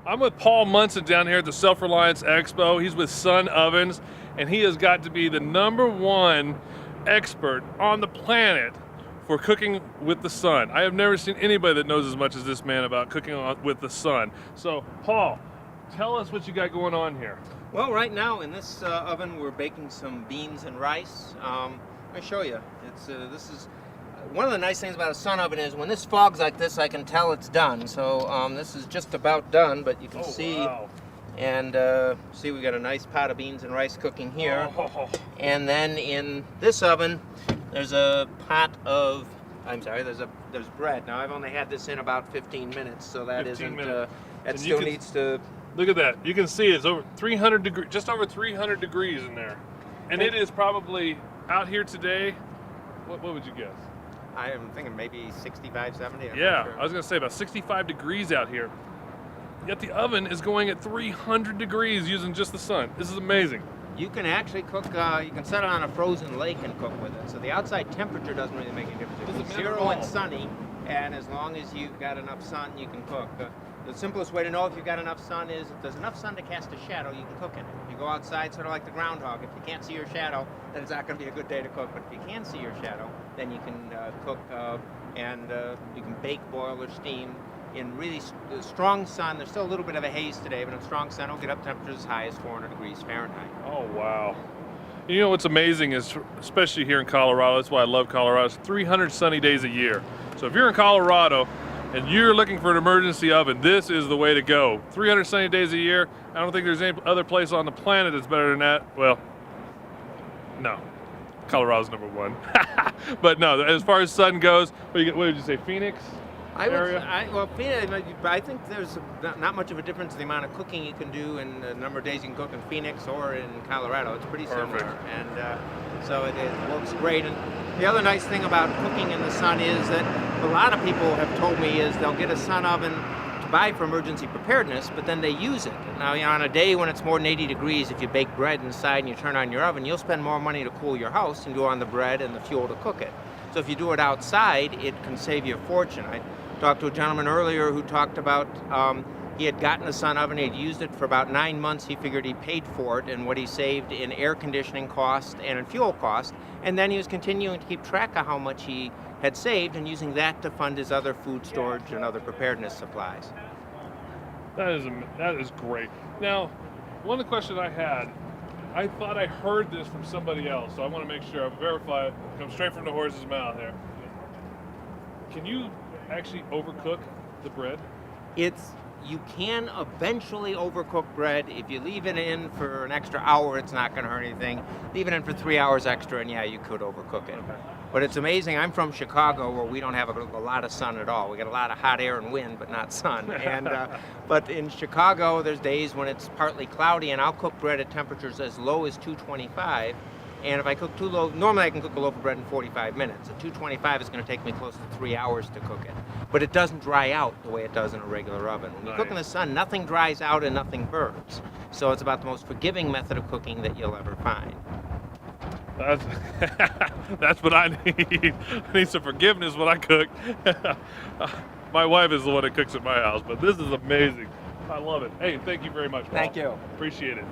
I'm with Paul Munson down here at the Self-Reliance Expo. He's with Sun Ovens, and he has got to be the #1 expert on the planet for cooking with the sun. I have never seen anybody that knows as much as this man about cooking with the sun. So, Paul, tell us what you got going on here. Well, right now in this oven, we're baking some beans and rice. Let me show you. This is one of the nice things about a sun oven is when this fogs like this, I can tell it's done. So this is just about done, but you can see. Wow. And see, we got a nice pot of beans and rice cooking here. Oh. And then in this oven, there's a pot of, there's bread. Now I've only had this in about 15 minutes, so that 15 isn't, minutes. that still needs to. Look at that. You can see it's over 300 degrees, just over 300 degrees in there. And it is probably out here today, what would you guess? I am thinking maybe 65, 70. I'm Yeah, not sure. I was gonna say about 65 degrees out here. Yet the oven is going at 300 degrees using just the sun. This is amazing. You can actually cook, you can set it on a frozen lake and cook with it. So the outside temperature doesn't really make any difference. Doesn't It's matter at 0 all. and sunny, and as long as you've got enough sun, you can cook. The simplest way to know if you've got enough sun is if there's enough sun to cast a shadow, you can cook in it. If you go outside, sort of like the groundhog, if you can't see your shadow, then it's not going to be a good day to cook. But if you can see your shadow, then you can cook and you can bake, boil, or steam. In really strong sun, there's still a little bit of a haze today, but in strong sun, it'll get up temperatures as high as 400 degrees Fahrenheit. Oh, wow. You know what's amazing is, especially here in Colorado, that's why I love Colorado, it's 300 sunny days a year. So if you're in Colorado and you're looking for an emergency oven, this is the way to go. 300 sunny days a year. I don't think there's any other place on the planet that's better than that. Well, no. Colorado's #1. But no, as far as sun goes, what did you say, Phoenix? I think there's not much of a difference in the amount of cooking you can do and the number of days you can cook in Phoenix or in Colorado. It's pretty similar, and so it works great. And the other nice thing about cooking in the sun is that a lot of people have told me is they'll get a sun oven to buy for emergency preparedness, but then they use it. Now, on a day when it's more than 80 degrees, if you bake bread inside and you turn on your oven, you'll spend more money to cool your house than you do on the bread and the fuel to cook it. So if you do it outside, it can save you a fortune. I talked to a gentleman earlier who talked about he had gotten a sun oven, he had used it for about 9 months, he figured he paid for it and what he saved in air conditioning cost and in fuel cost, and then he was continuing to keep track of how much he had saved and using that to fund his other food storage and other preparedness supplies. That is great. Now, one of the questions I had, I thought I heard this from somebody else, so I want to make sure I verify it. Come straight from the horse's mouth here. Can you actually overcook the bread? You can eventually overcook bread. If you leave it in for an extra hour, it's not going to hurt anything. Leave it in for 3 hours extra, and yeah, you could overcook it. Okay. But it's amazing. I'm from Chicago, where we don't have a lot of sun at all. We get a lot of hot air and wind, but not sun. And but in Chicago, there's days when it's partly cloudy, and I'll cook bread at temperatures as low as 225. And if I cook too low, normally I can cook a loaf of bread in 45 minutes. At 225, it's going to take me close to 3 hours to cook it. But it doesn't dry out the way it does in a regular oven. When you cook in the sun, nothing dries out and nothing burns. So it's about the most forgiving method of cooking that you'll ever find. That's what I need. I need some forgiveness when I cook. My wife is the one that cooks at my house, but this is amazing. I love it. Hey, thank you very much, Paul. Thank you. Appreciate it.